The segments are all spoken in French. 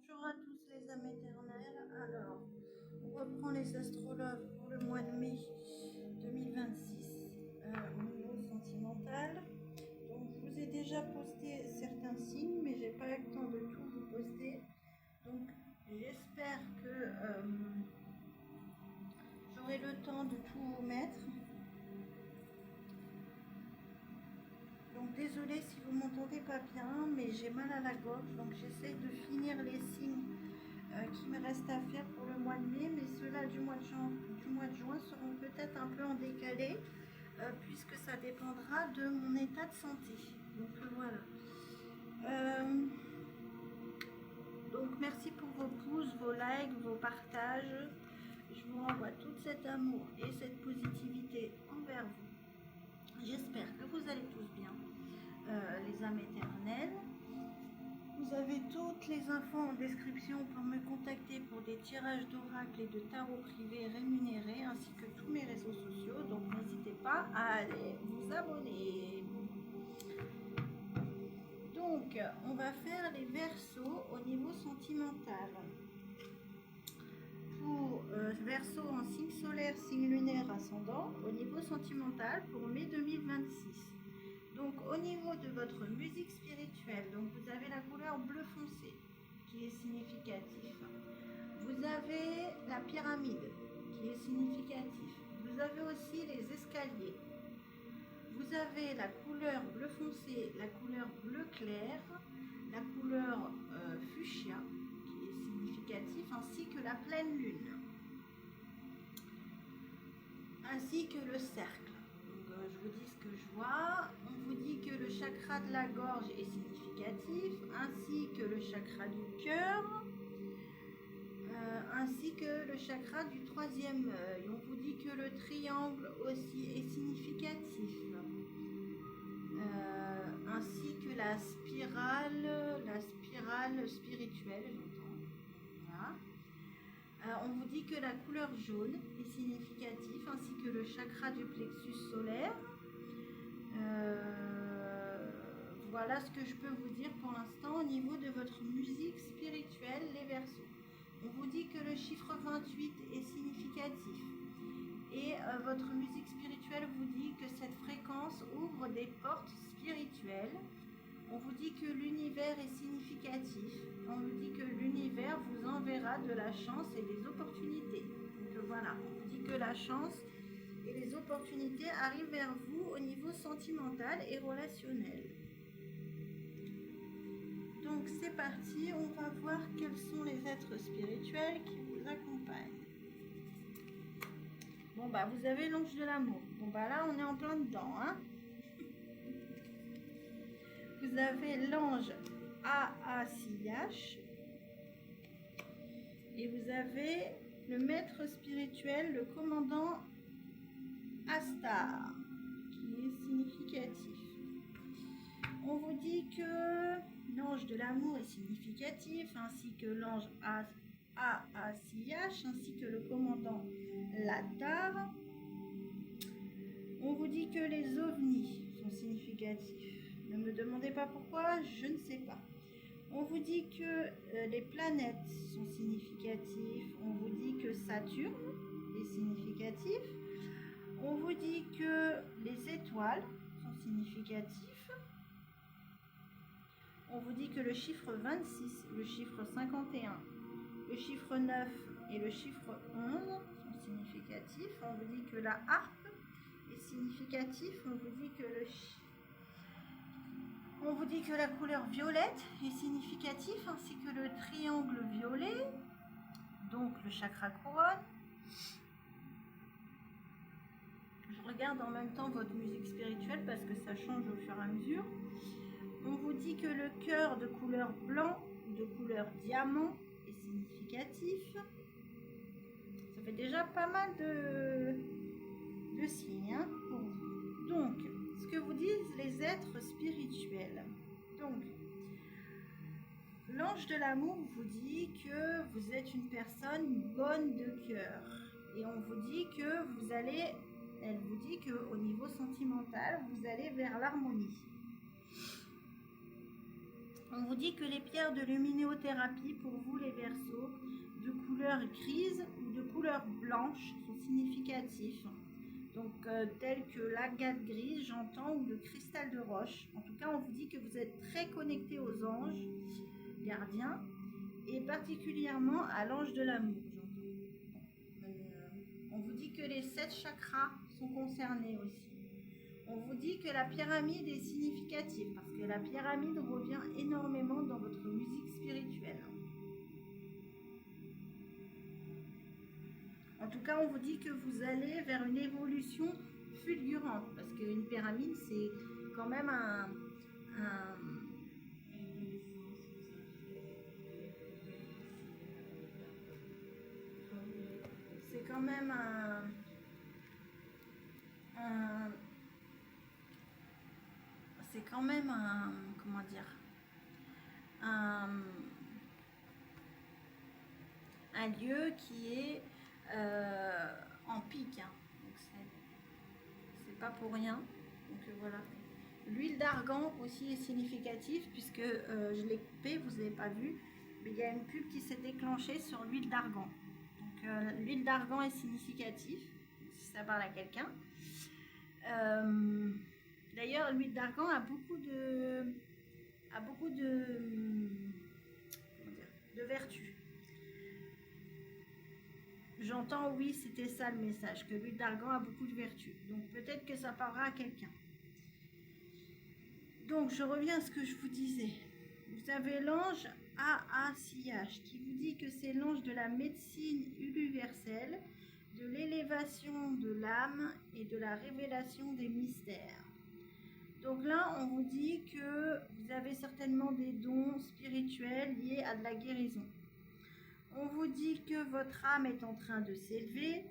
Bonjour à tous les âmes éternelles. Alors, on reprend les astrologues pour le mois de mai 2026 au niveau sentimental. Donc, je vous ai déjà posté certains signes, mais j'ai pas eu le temps de tout vous poster. Donc, j'espère que j'aurai le temps de tout vous mettre. Donc désolée si vous m'entendez pas bien, mais j'ai mal à la gorge, donc j'essaye de finir les signes qui me restent à faire pour le mois de mai, mais ceux-là du mois de juin seront peut-être un peu en décalé, puisque ça dépendra de mon état de santé. Donc voilà. Donc merci pour vos pouces, vos likes, vos partages. Je vous renvoie tout cet amour et cette positivité envers vous. J'espère que vous allez tous bien, les âmes éternelles. Vous avez toutes les infos en description pour me contacter pour des tirages d'oracle et de tarot privé rémunérés, ainsi que tous mes réseaux sociaux. Donc n'hésitez pas à aller vous abonner. Donc on va faire les Verseaux au niveau sentimental. Pour Verseau en signe solaire, signe lunaire, ascendant, au niveau sentimental pour mai 2026. Donc au niveau de votre musique spirituelle, donc vous avez la couleur bleu foncé qui est significatif. Vous avez la pyramide qui est significatif. Vous avez aussi les escaliers. Vous avez la couleur bleu foncé, la couleur bleu clair, la couleur fuchsia qui est significatif, ainsi que la pleine lune, ainsi que le cercle. Je vous dis ce que je vois. On vous dit que le chakra de la gorge est significatif, ainsi que le chakra du cœur, ainsi que le chakra du troisième œil. On vous dit que le triangle aussi est significatif, ainsi que la spirale spirituelle, j'entends. Voilà. On vous dit que la couleur jaune est significative, ainsi que le chakra du plexus solaire. Voilà ce que je peux vous dire pour l'instant au niveau de votre musique spirituelle, les Verseaux. On vous dit que le chiffre 28 est significatif. Et votre musique spirituelle vous dit que cette fréquence ouvre des portes spirituelles. On vous dit que l'univers est significatif. On vous dit que l'univers vous enverra de la chance et des opportunités. Donc voilà, on vous dit que la chance et les opportunités arrivent vers vous au niveau sentimental et relationnel. Donc c'est parti, on va voir quels sont les êtres spirituels qui vous accompagnent. Bon bah vous avez l'ange de l'amour. Bon bah là on est en plein dedans, hein. Vous avez l'ange AACH et vous avez le maître spirituel, le commandant Astar, qui est significatif. On vous dit que l'ange de l'amour est significatif, ainsi que l'ange AACH, ainsi que le commandant Latar. On vous dit que les ovnis sont significatifs. Ne me demandez pas pourquoi, je ne sais pas. On vous dit que les planètes sont significatives. On vous dit que Saturne est significatif. On vous dit que les étoiles sont significatifs. On vous dit que le chiffre 26, le chiffre 51, le chiffre 9 et le chiffre 11 sont significatifs. On vous dit que la harpe est significatif. On vous dit que la couleur violette est significative, ainsi que le triangle violet, donc le chakra couronne. Je regarde en même temps votre musique spirituelle parce que ça change au fur et à mesure. On vous dit que le cœur de couleur blanc, de couleur diamant est significatif. Ça fait déjà pas mal de signes, hein, pour vous. Donc, ce que vous disent les êtres spirituels. Donc, l'ange de l'amour vous dit que vous êtes une personne bonne de cœur. Et on vous dit que elle vous dit qu'au niveau sentimental, vous allez vers l'harmonie. On vous dit que les pierres de luminothérapie, pour vous les Verseaux, de couleur grise ou de couleur blanche sont significatifs. Donc tels que l'agate grise, j'entends, ou le cristal de roche. En tout cas, on vous dit que vous êtes très connecté aux anges gardiens et particulièrement à l'ange de l'amour, j'entends. On vous dit que les 7 chakras sont concernés aussi. On vous dit que la pyramide est significative parce que la pyramide revient énormément dans votre musique spirituelle. En tout cas, on vous dit que vous allez vers une évolution fulgurante parce qu'une pyramide, c'est quand même c'est quand même c'est quand même comment dire, un lieu qui est en pic, hein. Donc c'est pas pour rien. Donc voilà. L'huile d'argan aussi est significative puisque je l'ai coupé, vous n'avez pas vu, mais il y a une pub qui s'est déclenchée sur l'huile d'argan. Donc l'huile d'argan est significative si ça parle à quelqu'un. D'ailleurs, l'huile d'argan a beaucoup de vertus. J'entends, oui, c'était ça le message, que l'huile d'argan a beaucoup de vertus. Donc peut-être que ça parlera à quelqu'un. Donc je reviens à ce que je vous disais. Vous avez l'ange AACH qui vous dit que c'est l'ange de la médecine universelle, de l'élévation de l'âme et de la révélation des mystères. Donc là, on vous dit que vous avez certainement des dons spirituels liés à de la guérison. On vous dit que votre âme est en train de s'élever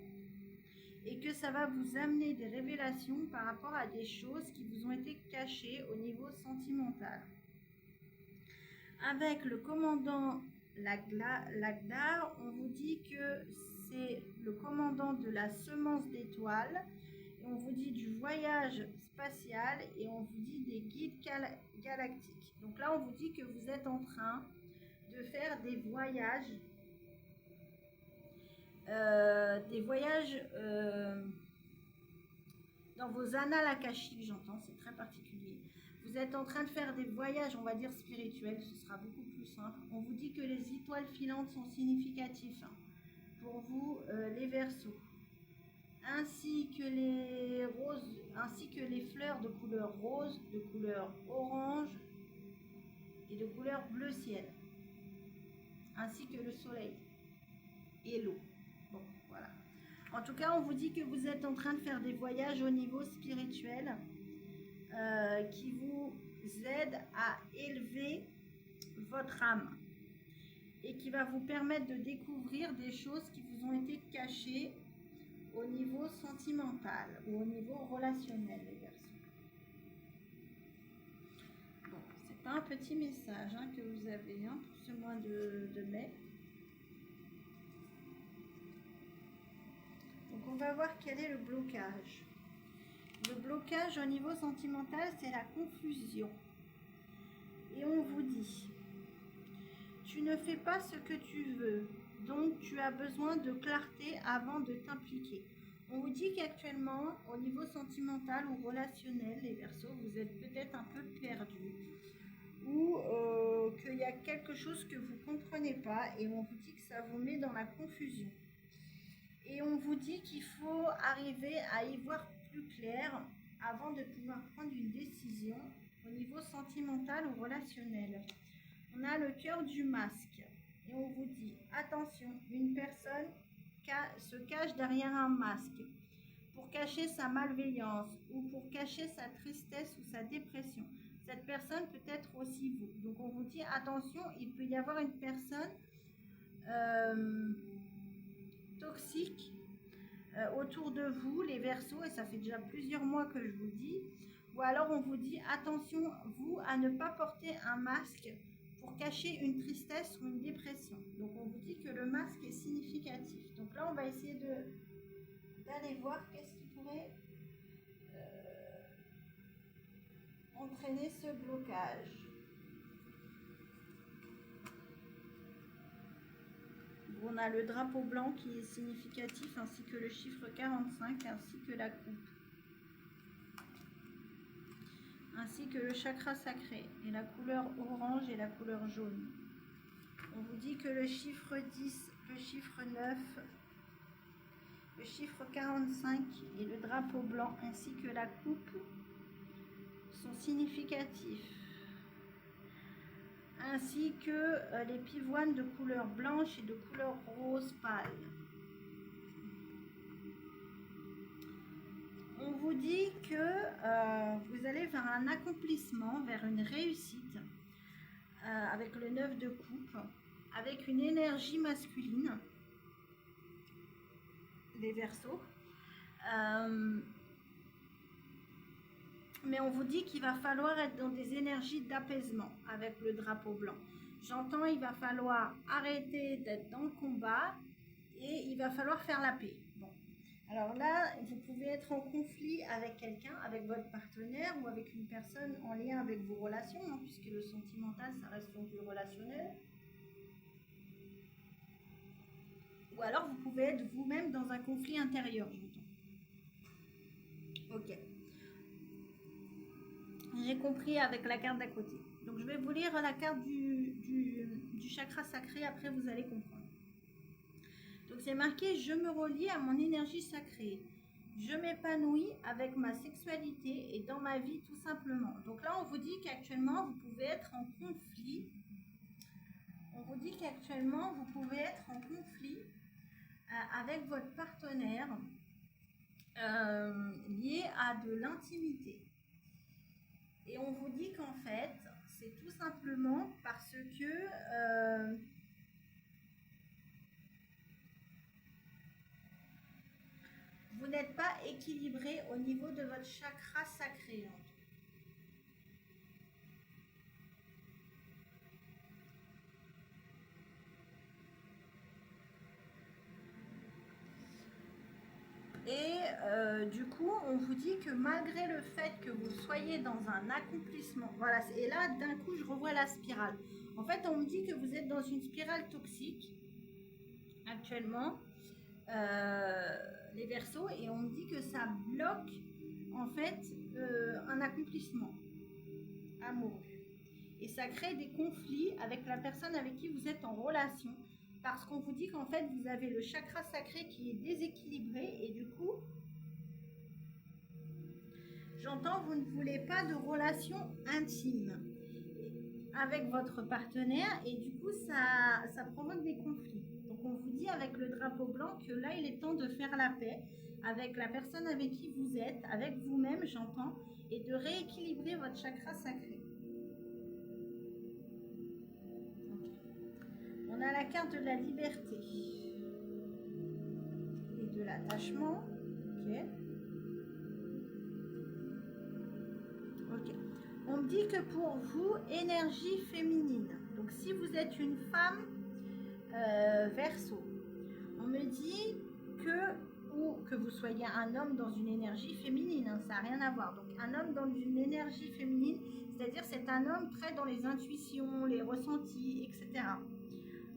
et que ça va vous amener des révélations par rapport à des choses qui vous ont été cachées au niveau sentimental. Avec le commandant Lagdar, on vous dit que c'est le commandant de la semence d'étoiles, et on vous dit du voyage spatial, et on vous dit des guides galactiques. Donc là, on vous dit que vous êtes en train de faire des voyages dans vos annales akashiques, j'entends, c'est très particulier. Vous êtes en train de faire des voyages, on va dire spirituels, ce sera beaucoup plus simple. On vous dit que les étoiles filantes sont significatives pour vous, les Verseaux, ainsi que les roses, ainsi que les fleurs de couleur rose, de couleur orange et de couleur bleu ciel, ainsi que le soleil et l'eau. Bon, voilà. En tout cas, on vous dit que vous êtes en train de faire des voyages au niveau spirituel qui vous aident à élever votre âme et qui va vous permettre de découvrir des choses qui vous ont été cachées au niveau sentimental ou au niveau relationnel, les garçons. Bon, c'est pas un petit message que vous avez pour ce mois de mai. Donc on va voir quel est le blocage. Le blocage au niveau sentimental, c'est la confusion. Et on vous dit, tu ne fais pas ce que tu veux, donc tu as besoin de clarté avant de t'impliquer. On vous dit qu'actuellement, au niveau sentimental ou relationnel, les Verseaux, vous êtes peut-être un peu perdus ou qu'il y a quelque chose que vous ne comprenez pas et on vous dit que ça vous met dans la confusion. Et on vous dit qu'il faut arriver à y voir plus clair avant de pouvoir prendre une décision au niveau sentimental ou relationnel. On a le cœur du masque et on vous dit attention, une personne se cache derrière un masque pour cacher sa malveillance ou pour cacher sa tristesse ou sa dépression. Cette personne peut être aussi vous. Donc on vous dit attention, il peut y avoir une personne toxique autour de vous, les Verseaux, et ça fait déjà plusieurs mois que je vous dis. Ou alors on vous dit attention, vous, à ne pas porter un masque pour cacher une tristesse ou une dépression. Donc on vous dit que le masque est significatif. Donc là, on va essayer d'aller voir qu'est-ce qui pourrait entraîner ce blocage. on a le drapeau blanc qui est significatif, ainsi que le chiffre 45, ainsi que la coupe. Ainsi que le chakra sacré, et la couleur orange et la couleur jaune. On vous dit que le chiffre 10, le chiffre 9, le chiffre 45 et le drapeau blanc, ainsi que la coupe, sont significatifs. Ainsi que les pivoines de couleur blanche et de couleur rose pâle. On vous dit que vous allez vers un accomplissement, vers une réussite, avec le 9 de coupe, avec une énergie masculine, les Verseaux. Mais on vous dit qu'il va falloir être dans des énergies d'apaisement avec le drapeau blanc. J'entends, il va falloir arrêter d'être dans le combat et il va falloir faire la paix. Bon. Alors là, vous pouvez être en conflit avec quelqu'un, avec votre partenaire ou avec une personne en lien avec vos relations, hein, puisque le sentimental, ça reste donc le relationnel. Ou alors, vous pouvez être vous-même dans un conflit intérieur, j'entends. Ok. J'ai compris avec la carte d'à côté. Donc, je vais vous lire la carte du chakra sacré, après vous allez comprendre. Donc, c'est marqué « Je me relie à mon énergie sacrée. Je m'épanouis avec ma sexualité et dans ma vie tout simplement. » Donc là, on vous dit qu'actuellement, vous pouvez être en conflit. On vous dit qu'actuellement, vous pouvez être en conflit avec votre partenaire lié à de l'intimité. Et on vous dit qu'en fait, c'est tout simplement parce que vous n'êtes pas équilibré au niveau de votre chakra sacré. Et du coup, on vous dit que malgré le fait que vous soyez dans un accomplissement, voilà, et là, d'un coup, je revois la spirale. En fait, on me dit que vous êtes dans une spirale toxique, actuellement, les Verseaux, et on me dit que ça bloque, en fait, un accomplissement amoureux. Et ça crée des conflits avec la personne avec qui vous êtes en relation, parce qu'on vous dit qu'en fait, vous avez le chakra sacré qui est déséquilibré et du coup, j'entends, vous ne voulez pas de relation intime avec votre partenaire et du coup, ça provoque des conflits. Donc, on vous dit avec le drapeau blanc que là, il est temps de faire la paix avec la personne avec qui vous êtes, avec vous-même, j'entends, et de rééquilibrer votre chakra sacré. On a la carte de la liberté et de l'attachement. Ok. On me dit que pour vous, énergie féminine. Donc si vous êtes une femme Verseau, on me dit ou que vous soyez un homme dans une énergie féminine, hein, ça n'a rien à voir. Donc un homme dans une énergie féminine, c'est-à-dire c'est un homme très dans les intuitions, les ressentis, etc.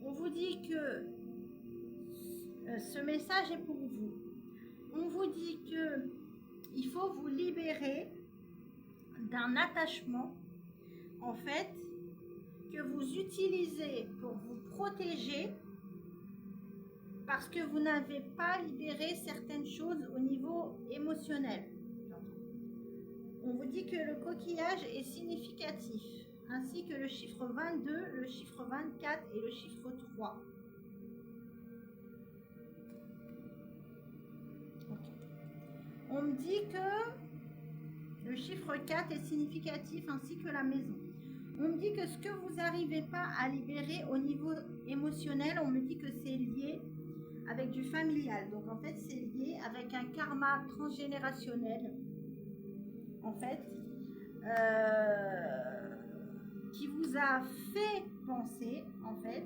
On vous dit que ce message est pour vous. On vous dit que il faut vous libérer d'un attachement, en fait, que vous utilisez pour vous protéger parce que vous n'avez pas libéré certaines choses au niveau émotionnel. On vous dit que le coquillage est significatif, ainsi que le chiffre 22, le chiffre 24 et le chiffre 3. Okay. On me dit que le chiffre 4 est significatif, ainsi que la maison. On me dit que ce que vous n'arrivez pas à libérer au niveau émotionnel, on me dit que c'est lié avec du familial. Donc en fait, c'est lié avec un karma transgénérationnel, en fait, qui vous a fait penser, en fait,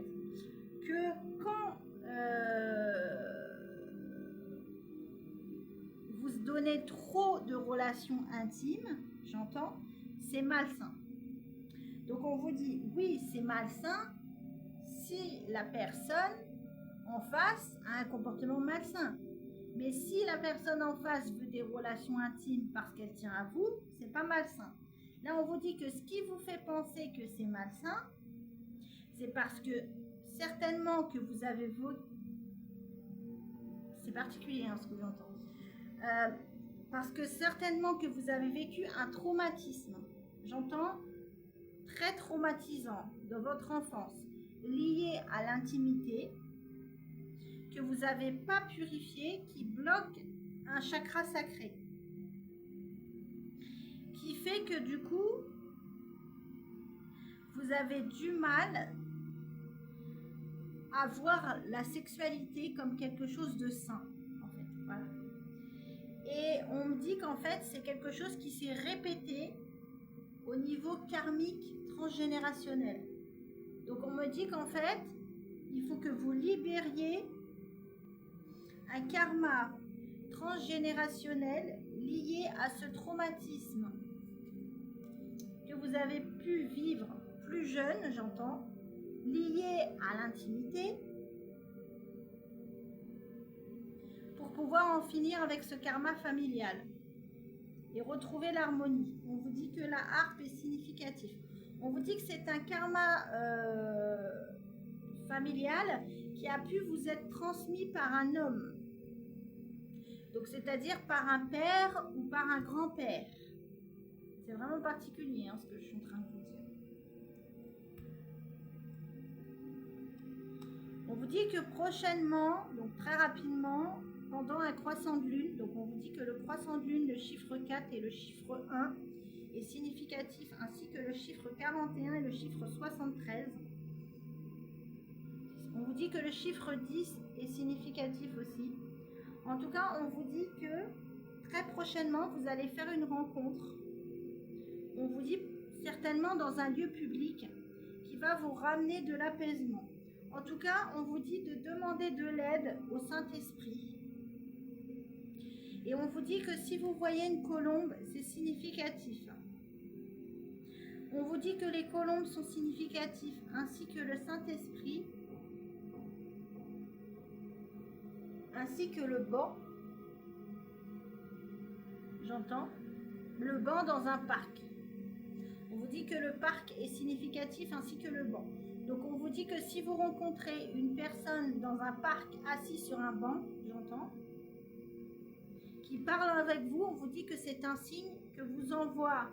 que quand vous donnez trop de relations intimes, j'entends, c'est malsain. Donc on vous dit, oui, c'est malsain si la personne en face a un comportement malsain. Mais si la personne en face veut des relations intimes parce qu'elle tient à vous, c'est pas malsain. Là, on vous dit que ce qui vous fait penser que c'est malsain, c'est parce que certainement que vous avez c'est particulier ce que j'entends. Parce que certainement que vous avez vécu un traumatisme. J'entends très traumatisant de votre enfance, lié à l'intimité, que vous n'avez pas purifié, qui bloque un chakra sacré. Qui fait que du coup, vous avez du mal à voir la sexualité comme quelque chose de sain, en fait. Voilà. Et on me dit qu'en fait, c'est quelque chose qui s'est répété au niveau karmique transgénérationnel. Donc on me dit qu'en fait, il faut que vous libériez un karma transgénérationnel lié à ce traumatisme que vous avez pu vivre plus jeune, j'entends, lié à l'intimité, pour pouvoir en finir avec ce karma familial et retrouver l'harmonie. On vous dit que la harpe est significative. On vous dit que c'est un karma familial qui a pu vous être transmis par un homme. Donc c'est-à-dire par un père ou par un grand-père. C'est vraiment particulier ce que je suis en train de vous dire. On vous dit que prochainement, donc très rapidement, pendant un croissant de lune, donc on vous dit que le croissant de lune, le chiffre 4 et le chiffre 1 est significatif, ainsi que le chiffre 41 et le chiffre 73. On vous dit que le chiffre 10 est significatif aussi. En tout cas, on vous dit que très prochainement, vous allez faire une rencontre. On vous dit certainement dans un lieu public qui va vous ramener de l'apaisement. En tout cas, on vous dit de demander de l'aide au Saint-Esprit. Et on vous dit que si vous voyez une colombe, c'est significatif. On vous dit que les colombes sont significatifs, ainsi que le Saint-Esprit, ainsi que le banc. J'entends le banc dans un parc. On vous dit que le parc est significatif, ainsi que le banc. Donc on vous dit que si vous rencontrez une personne dans un parc assis sur un banc, j'entends, qui parle avec vous, on vous dit que c'est un signe que vous envoie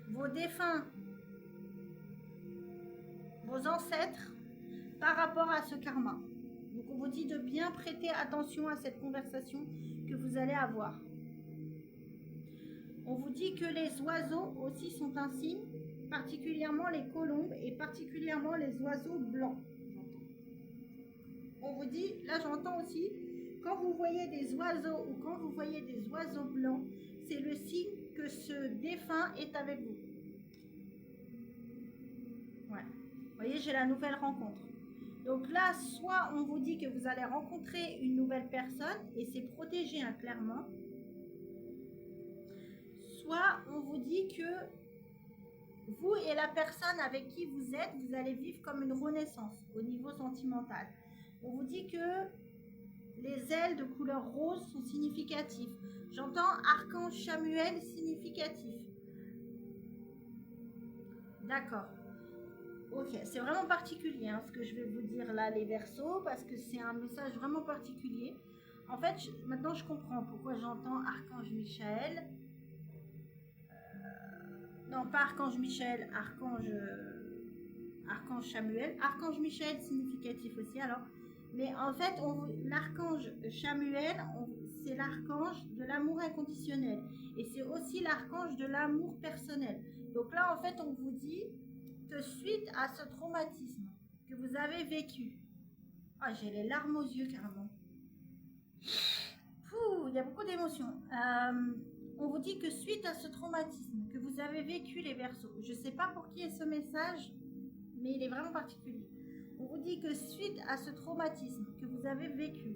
vos défunts, vos ancêtres, par rapport à ce karma. Donc on vous dit de bien prêter attention à cette conversation que vous allez avoir. On vous dit que les oiseaux aussi sont un signe, particulièrement les colombes et particulièrement les oiseaux blancs. On vous dit, là j'entends aussi, quand vous voyez des oiseaux ou quand vous voyez des oiseaux blancs, c'est le signe que ce défunt est avec vous. Ouais. Vous voyez, j'ai la nouvelle rencontre. Donc là, soit on vous dit que vous allez rencontrer une nouvelle personne et c'est protégé clairement. Soit on vous dit que vous et la personne avec qui vous êtes, vous allez vivre comme une renaissance au niveau sentimental. On vous dit que les ailes de couleur rose sont significatives. J'entends archange Chamuel significatif. D'accord. Ok, c'est vraiment particulier ce que je vais vous dire là, les Verseaux, parce que c'est un message vraiment particulier. En fait, maintenant je comprends pourquoi j'entends archange Michael. Non, pas archange Michael, archange Chamuel. Archange Michael significatif aussi, alors. Mais en fait, l'archange Chamuel, c'est l'archange de l'amour inconditionnel. Et c'est aussi l'archange de l'amour personnel. Donc là, en fait, on vous dit que suite à ce traumatisme que vous avez vécu, j'ai les larmes aux yeux carrément. Il y a beaucoup d'émotions. On vous dit que suite à ce traumatisme que vous avez vécu, les Verseaux, je ne sais pas pour qui est ce message, mais il est vraiment particulier. On vous dit que suite à ce traumatisme que vous avez vécu,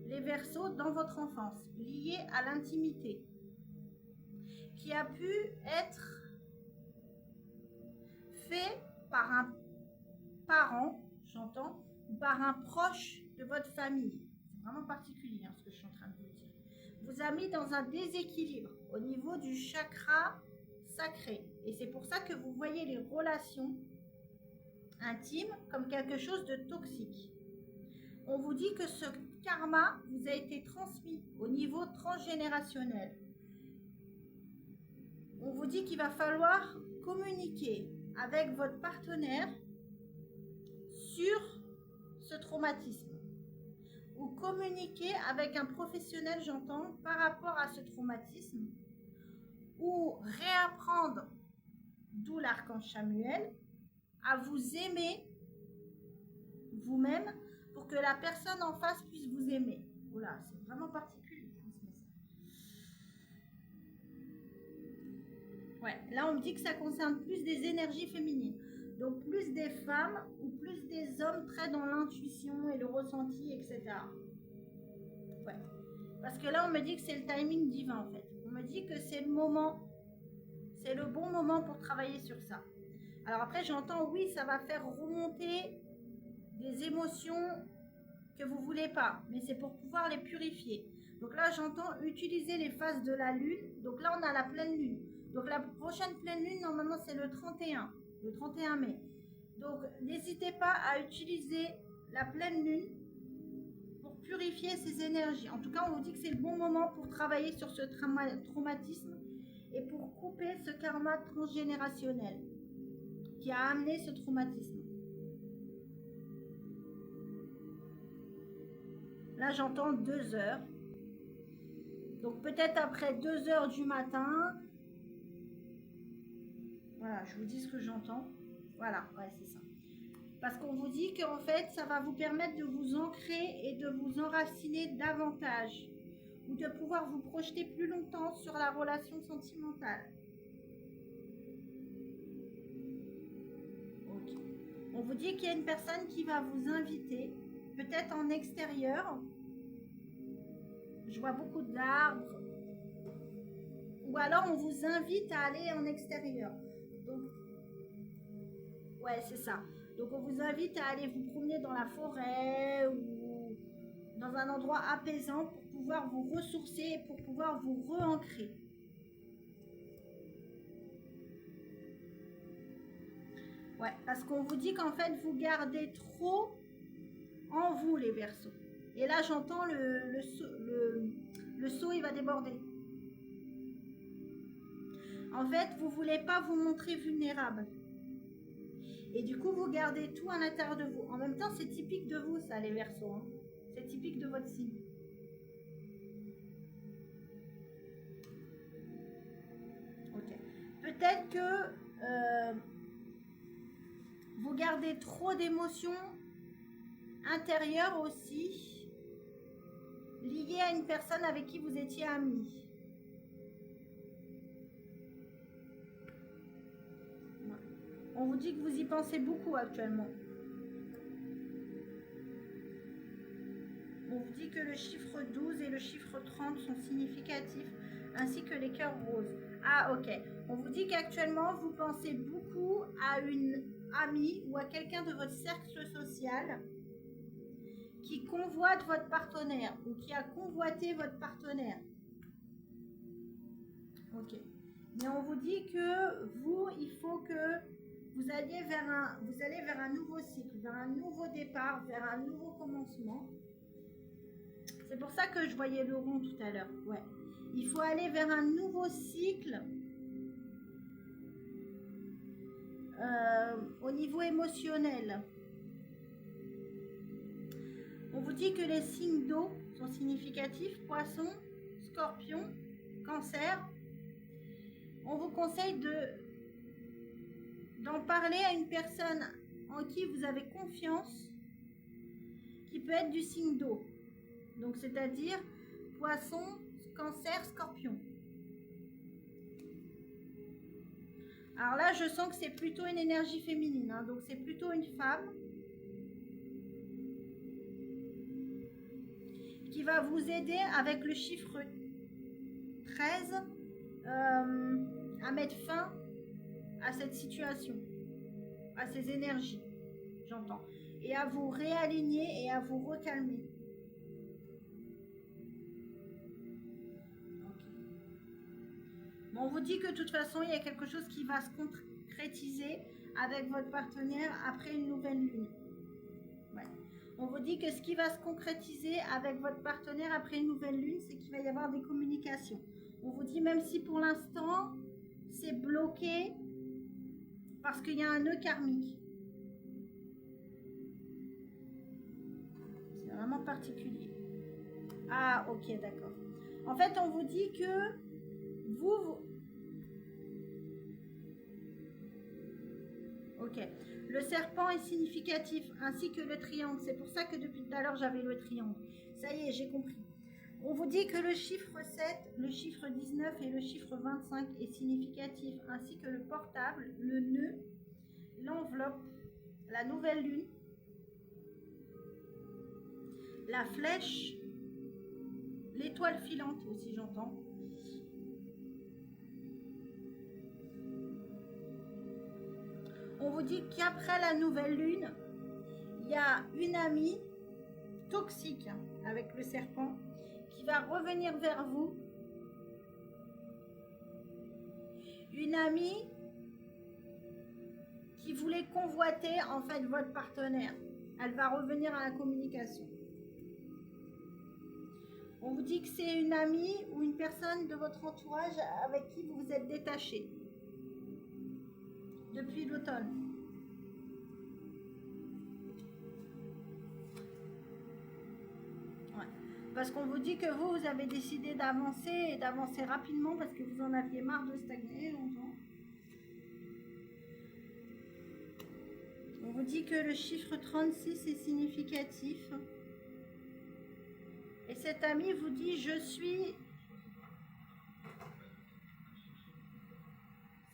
les Verseaux, dans votre enfance, lié à l'intimité, qui a pu être fait par un parent, j'entends, ou par un proche de votre famille. C'est vraiment particulier ce que je suis en train de vous dire. Vous a mis dans un déséquilibre au niveau du chakra sacré. Et c'est pour ça que vous voyez les relations intimes comme quelque chose de toxique. On vous dit que ce karma vous a été transmis au niveau transgénérationnel. On vous dit qu'il va falloir communiquer avec votre partenaire sur ce traumatisme ou communiquer avec un professionnel, j'entends, par rapport à ce traumatisme ou réapprendre, d'où l'archange Chamuel, à vous aimer vous-même pour que la personne en face puisse vous aimer. Oula, c'est vraiment particulier ce message. Ouais, là on me dit que ça concerne plus des énergies féminines. Donc plus des femmes ou plus des hommes très dans l'intuition et le ressenti, etc. Ouais. Parce que là on me dit que c'est le timing divin en fait. On me dit que c'est le moment, c'est le bon moment pour travailler sur ça. Alors après j'entends oui, ça va faire remonter des émotions que vous voulez pas, mais c'est pour pouvoir les purifier. Donc là j'entends utiliser les phases de la lune. Donc là on a la pleine lune. Donc la prochaine pleine lune normalement c'est le 31 mai. Donc n'hésitez pas à utiliser la pleine lune pour purifier ces énergies. En tout cas on vous dit que c'est le bon moment pour travailler sur ce traumatisme et pour couper ce karma transgénérationnel qui a amené ce traumatisme. Là j'entends 2 heures. Donc peut-être après 2 heures du matin. Voilà, je vous dis ce que j'entends. Voilà, ouais, c'est ça. Parce qu'on vous dit qu'en fait, ça va vous permettre de vous ancrer et de vous enraciner davantage. Ou de pouvoir vous projeter plus longtemps sur la relation sentimentale. Ok. On vous dit qu'il y a une personne qui va vous inviter, peut-être en extérieur. Je vois beaucoup d'arbres. Ou alors on vous invite à aller en extérieur. Donc, ouais, c'est ça. Donc on vous invite à aller vous promener dans la forêt ou dans un endroit apaisant pour pouvoir vous ressourcer et pour pouvoir vous re-ancrer. Ouais, parce qu'on vous dit qu'en fait vous gardez trop en vous les Verseaux. Et là j'entends le seau il va déborder. En fait, vous ne voulez pas vous montrer vulnérable. Et du coup, vous gardez tout à l'intérieur de vous. En même temps, c'est typique de vous, ça, les Verseaux. Hein. C'est typique de votre signe. Ok. Peut-être que vous gardez trop d'émotions intérieures aussi, liées à une personne avec qui vous étiez amis. On vous dit que vous y pensez beaucoup actuellement. On vous dit que le chiffre 12 et le chiffre 30 sont significatifs, ainsi que les cœurs roses. Ah, ok. On vous dit qu'actuellement, vous pensez beaucoup à une amie ou à quelqu'un de votre cercle social qui convoite votre partenaire ou qui a convoité votre partenaire. Ok. Mais on vous dit que vous, il faut que vous allez vers un nouveau cycle, vers un nouveau départ, vers un nouveau commencement. C'est pour ça que je voyais le rond tout à l'heure. Ouais. Il faut aller vers un nouveau cycle au niveau émotionnel. On vous dit que les signes d'eau sont significatifs, poisson, scorpion, cancer. On vous conseille d'en parler à une personne en qui vous avez confiance, qui peut être du signe d'eau. Donc, c'est-à-dire poisson, cancer, scorpion. Alors là, je sens que c'est plutôt une énergie féminine. Hein, donc, c'est plutôt une femme qui va vous aider avec le chiffre 13 à mettre fin à cette situation, à ces énergies, j'entends. et à vous réaligner et à vous recalmer. Bon, on vous dit que de toute façon, il y a quelque chose qui va se concrétiser avec votre partenaire après une nouvelle lune. Ouais. On vous dit que ce qui va se concrétiser avec votre partenaire après une nouvelle lune, c'est qu'il va y avoir des communications. On vous dit même si pour l'instant, c'est bloqué parce qu'il y a un nœud karmique. C'est vraiment particulier. Ah, ok, d'accord. En fait, on vous dit que vous... Ok. Le serpent est significatif, ainsi que le triangle. C'est pour ça que depuis tout à l'heure, j'avais le triangle. Ça y est, j'ai compris. On vous dit que le chiffre 7, le chiffre 19 et le chiffre 25 est significatif, ainsi que le portable, le nœud, l'enveloppe, la nouvelle lune, la flèche, l'étoile filante aussi, j'entends. On vous dit qu'après la nouvelle lune, il y a une amie toxique avec le serpent qui va revenir vers vous. Une amie qui voulait convoiter en fait votre partenaire. Elle va revenir à la communication. On vous dit que c'est une amie ou une personne de votre entourage avec qui vous vous êtes détaché depuis l'automne. Ouais. Parce qu'on vous dit que vous avez décidé d'avancer et d'avancer rapidement parce que vous en aviez marre de stagner longtemps. On vous dit que le chiffre 36 est significatif. Et cet ami vous dit, je suis...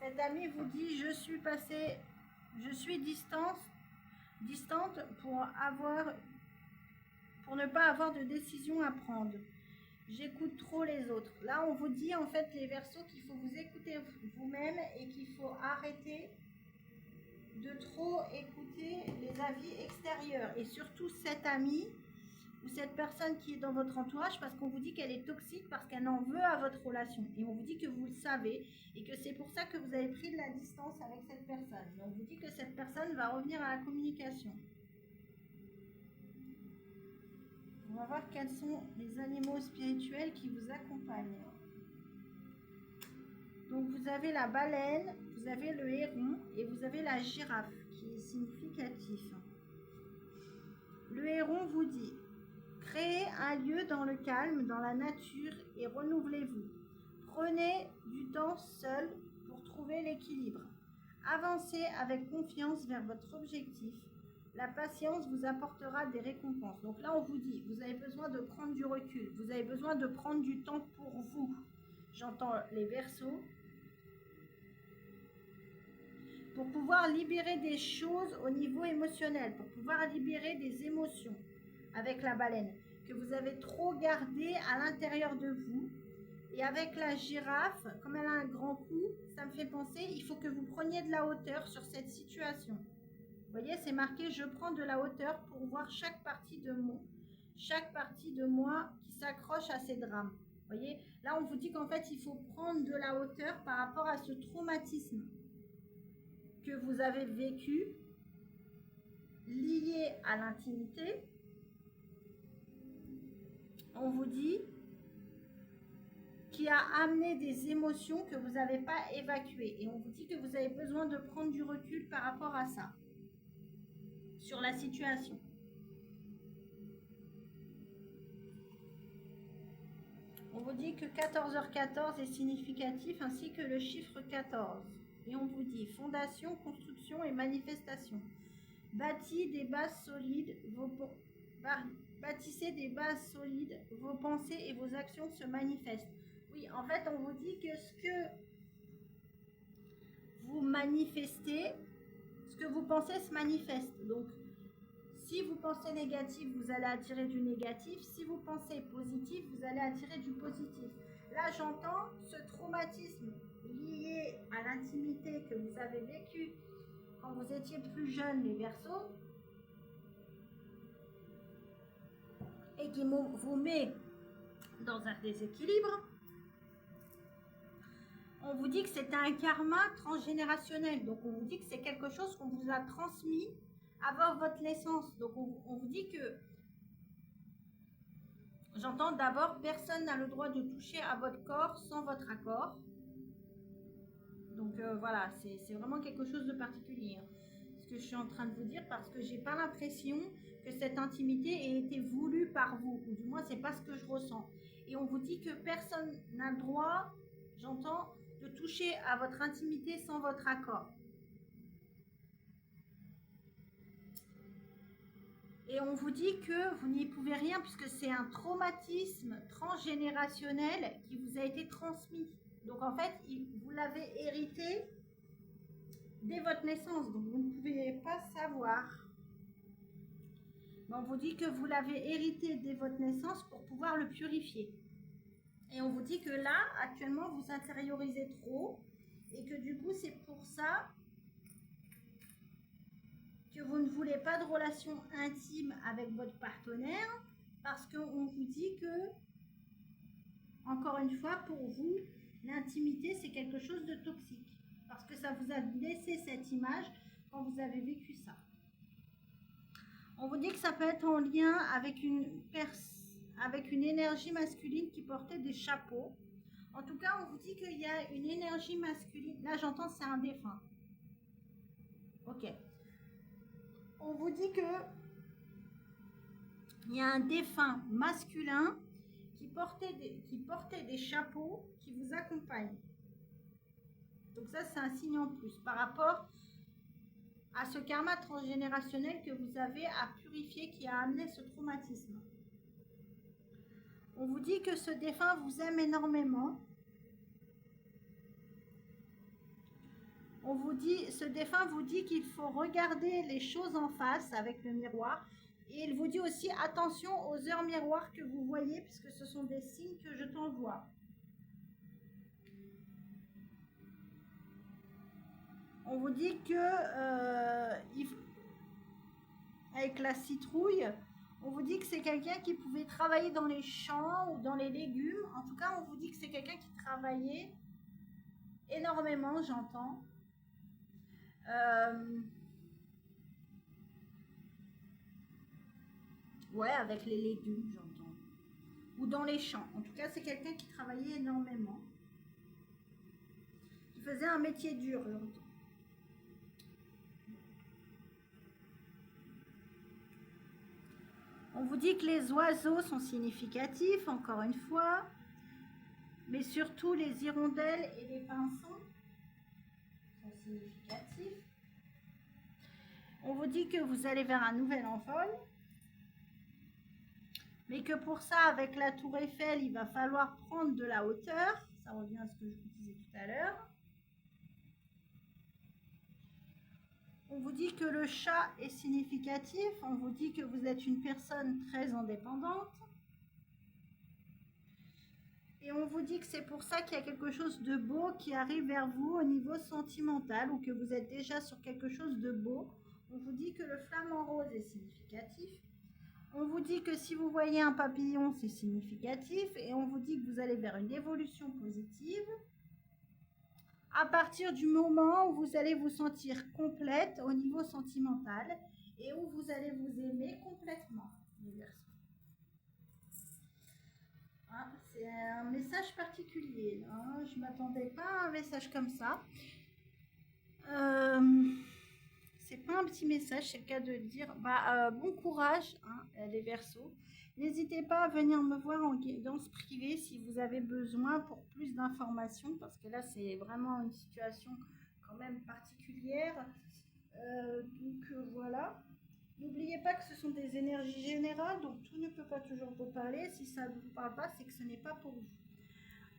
Cet ami vous dit, je suis distante pour ne pas avoir de décision à prendre. J'écoute trop les autres. Là, on vous dit en fait, les Verseaux, qu'il faut vous écouter vous-même et qu'il faut arrêter de trop écouter les avis extérieurs. Et surtout cet ami ou cette personne qui est dans votre entourage, parce qu'on vous dit qu'elle est toxique, parce qu'elle en veut à votre relation. Et on vous dit que vous le savez et que c'est pour ça que vous avez pris de la distance avec cette personne. Et on vous dit que cette personne va revenir à la communication. On va voir quels sont les animaux spirituels qui vous accompagnent. Donc vous avez la baleine, vous avez le héron et vous avez la girafe qui est significatif. Le héron vous dit: créez un lieu dans le calme, dans la nature et renouvelez-vous. Prenez du temps seul pour trouver l'équilibre. Avancez avec confiance vers votre objectif. La patience vous apportera des récompenses. Donc là, on vous dit, vous avez besoin de prendre du recul. Vous avez besoin de prendre du temps pour vous. J'entends les Verseaux. Pour pouvoir libérer des choses au niveau émotionnel, pour pouvoir libérer des émotions avec la baleine que vous avez trop gardé à l'intérieur de vous. Et avec la girafe, comme elle a un grand cou, ça me fait penser, il faut que vous preniez de la hauteur sur cette situation. Vous voyez, c'est marqué, je prends de la hauteur pour voir chaque partie de moi qui s'accroche à ces drames. Vous voyez, là on vous dit qu'en fait, il faut prendre de la hauteur par rapport à ce traumatisme que vous avez vécu, lié à l'intimité. On vous dit qui a amené des émotions que vous n'avez pas évacuées. Et on vous dit que vous avez besoin de prendre du recul par rapport à ça, sur la situation. On vous dit que 14h14 est significatif, ainsi que le chiffre 14. Et on vous dit fondation, construction et manifestation. Bâtissez des bases solides, vos pensées et vos actions se manifestent. Oui, en fait, on vous dit que ce que vous manifestez, ce que vous pensez se manifeste. Donc, si vous pensez négatif, vous allez attirer du négatif. Si vous pensez positif, vous allez attirer du positif. Là, j'entends ce traumatisme lié à l'intimité que vous avez vécu quand vous étiez plus jeune, les Verseaux. et qui vous met dans un déséquilibre, on vous dit que c'est un karma transgénérationnel. Donc on vous dit que c'est quelque chose qu'on vous a transmis avant votre naissance. Donc on vous dit que, j'entends d'abord, personne n'a le droit de toucher à votre corps sans votre accord. Donc voilà, c'est vraiment quelque chose de particulier, hein, ce que je suis en train de vous dire, parce que j'ai pas l'impression que cette intimité ait été voulue par vous, ou du moins c'est pas ce que je ressens. Et on vous dit que personne n'a le droit, j'entends, de toucher à votre intimité sans votre accord. Et on vous dit que vous n'y pouvez rien puisque c'est un traumatisme transgénérationnel qui vous a été transmis. Donc en fait, vous l'avez hérité dès votre naissance, donc vous ne pouvez pas savoir. Mais on vous dit que vous l'avez hérité dès votre naissance pour pouvoir le purifier. Et on vous dit que là, actuellement, vous intériorisez trop et que du coup, c'est pour ça que vous ne voulez pas de relation intime avec votre partenaire, parce qu'on vous dit que, encore une fois, pour vous, l'intimité, c'est quelque chose de toxique. Parce que ça vous a laissé cette image quand vous avez vécu ça. On vous dit que ça peut être en lien avec une énergie masculine qui portait des chapeaux. En tout cas, on vous dit qu'il y a une énergie masculine. Là, j'entends, c'est un défunt. Ok. On vous dit que il y a un défunt masculin qui portait des chapeaux qui vous accompagnent. Donc ça, c'est un signe en plus par rapport à ce karma transgénérationnel que vous avez à purifier, qui a amené ce traumatisme. On vous dit que ce défunt vous aime énormément. Ce défunt vous dit qu'il faut regarder les choses en face avec le miroir. Et il vous dit aussi attention aux heures miroirs que vous voyez, puisque ce sont des signes que je t'envoie. On vous dit que avec la citrouille, on vous dit que c'est quelqu'un qui pouvait travailler dans les champs ou dans les légumes. En tout cas, on vous dit que c'est quelqu'un qui travaillait énormément, j'entends. Ouais, avec les légumes, j'entends. Ou dans les champs. En tout cas, c'est quelqu'un qui travaillait énormément. Qui faisait un métier dur, j'entends. On vous dit que les oiseaux sont significatifs, encore une fois. Mais surtout, les hirondelles et les pinsons sont significatifs. On vous dit que vous allez vers un nouvel envol. Mais que pour ça, avec la tour Eiffel, il va falloir prendre de la hauteur. Ça revient à ce que je vous disais tout à l'heure. On vous dit que le chat est significatif. On vous dit que vous êtes une personne très indépendante. Et on vous dit que c'est pour ça qu'il y a quelque chose de beau qui arrive vers vous au niveau sentimental, ou que vous êtes déjà sur quelque chose de beau. On vous dit que le flamant rose est significatif. On vous dit que si vous voyez un papillon, c'est significatif. Et on vous dit que vous allez vers une évolution positive. À partir du moment où vous allez vous sentir complète au niveau sentimental et où vous allez vous aimer complètement, les Verseaux. Ah, c'est un message particulier. Hein, je ne m'attendais pas à un message comme ça. C'est pas un petit message, c'est le cas de le dire. Bon courage, hein, les Verseaux. N'hésitez pas à venir me voir en guidance privée si vous avez besoin pour plus d'informations, parce que là, c'est vraiment une situation quand même particulière. Voilà. N'oubliez pas que ce sont des énergies générales, donc tout ne peut pas toujours vous parler. Si ça ne vous parle pas, c'est que ce n'est pas pour vous.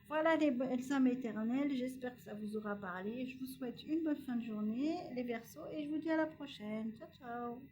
Voilà les belles âmes éternelles, j'espère que ça vous aura parlé. Je vous souhaite une bonne fin de journée, les Verseaux, et je vous dis à la prochaine. Ciao, ciao.